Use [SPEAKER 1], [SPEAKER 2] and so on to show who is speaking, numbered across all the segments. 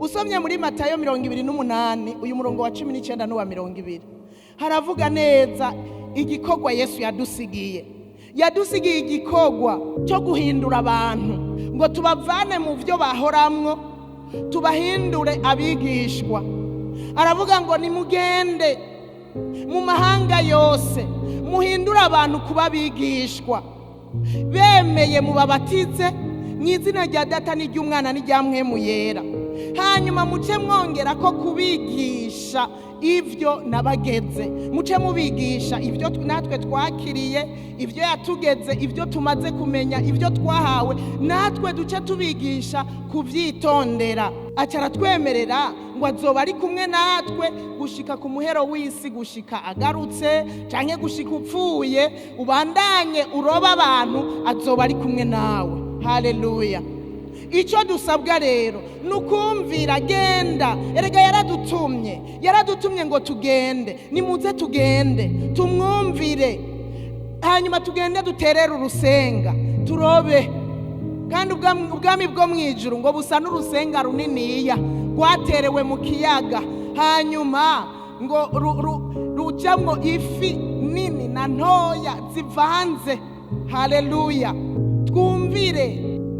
[SPEAKER 1] Usomye muri Matayo 28 uyu murongo wa 19 n'uwa 20 haravuga neza igikorwa Yesu yadusigiye igikorwa cyo guhindura abantu ngo tubavane mu byo bahoramwo tubahindure abigishwa. Aravuga ngo nimugende mu mahanga yose muhindura abantu kuba abigishwa, bemeye mubabatize mu izina rya Data n'iry'Umwana n'irya Mpwemu Yera, hanyuma muce mwongera ko kubigisha ivyo nabageze, muce mubigisha ivyo natwe twakiriye, ivyo yatugeze, ivyo tumaze kumenya, ivyo twahawe, natwe duce tubigisha kuvyitondera. Acara twemerera ngo azoba ari kumwe natwe gushika ku muhero w'isi, gushika agarutse canke gushika upfuye ubandanye uroba abantu, azoba ari kumwe nawe. Haleluya. Ico dusabwa rero nukumvira, genda. Erega yaradutumye ngo tugende, nimuze tugende tumwumvire, hanyuma tugende duterere urusenga turobe. Kandi ubwami bwo mwijuru ngo busa n'urusenga runiniya rwaterewe mu kiyaga, hanyuma ngo rujamwo ifi nini na ntoya zivanze. Haleluya. Twumvire,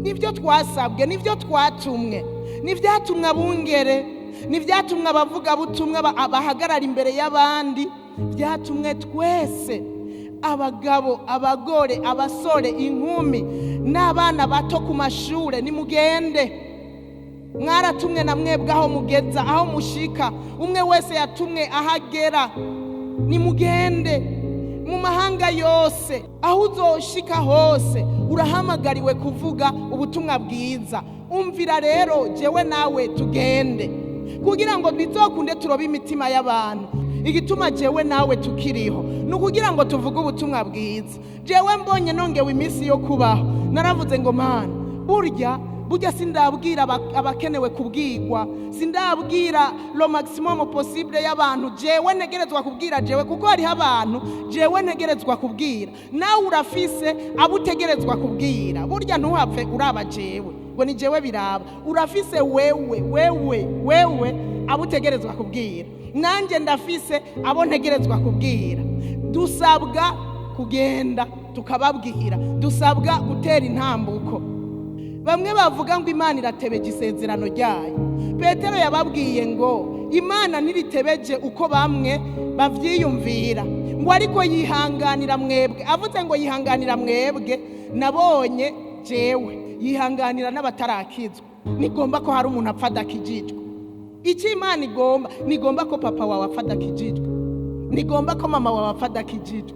[SPEAKER 1] nivyo twasabwe, nivyo twatumwe, nivyatumwe abungere, nivyatumwe abavuga butumwa abahagarara imbere y'abandi, vyatumwe twese, abagabo, abagore, abasore, inkumi n'abana bato ku mashure. Nimugende, mwaratumwe na mwebwe aho mugeza, aho mushika, umwe wese yatumwe ahagera. Nimugende mu mahanga yose, aho uzoshika hose urahamagariwe kuvuga ubutumwa bwiza. Umvira rero jewe nawe tugende, kugira ngo bizokunde turobe imitima y'abantu. Igituma jewe nawe tukiriho nukugira ngo tuvuge ubutumwa bwiza. Jewe mbonye nongewe iminsi yo kubaho, naravuze ngo mana, burya sindabwira abakenewe kubwirwa, sindabwira lo maximum possible y'abantu jewe ntegerezwa kubwira jewe, kuko hariho abantu jewe ntegerezwa kubwira, nawe urafise abutegerezwa kubwira. Burya ntuhapfe uraba jewe ngo ni jewe biraba, urafise wewe abutegerezwa kubwira, nanje ndafise abo ntegerezwa kubwira. Dusabwa kugenda tukababwira, dusabwa gutera intambuko. Bamwe bavuga ngo Imana iratebeje isezerano ryayo. Petero yababwiye ngo Imana ntiritebeje uko bamwe bavyiyumvira, ngo ariko yihanganira mwebwe. Avuze ngo yihanganira mwebwe, nabonye jewe yihanganira n'abatarakizwa. Nigomba ko hari umuntu apfa adakijijwe. Iki Imana nigomba ko papa wawe apfa adakijijwe, nigomba ko mama wawe apfa adakijijwe,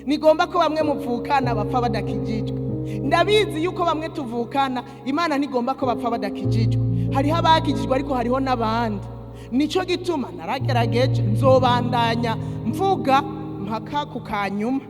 [SPEAKER 1] nigomba ko bamwe muvukana bapfa badakijijwe. Ndabizi yuko bamwe tuvukana Imana nigomba ko bapfa badakijijwe. Hariho abakijijwe ariko hariho n'abandi. Nico gituma naragerageje, nzobandanya mvuga mpaka ku kanyuma.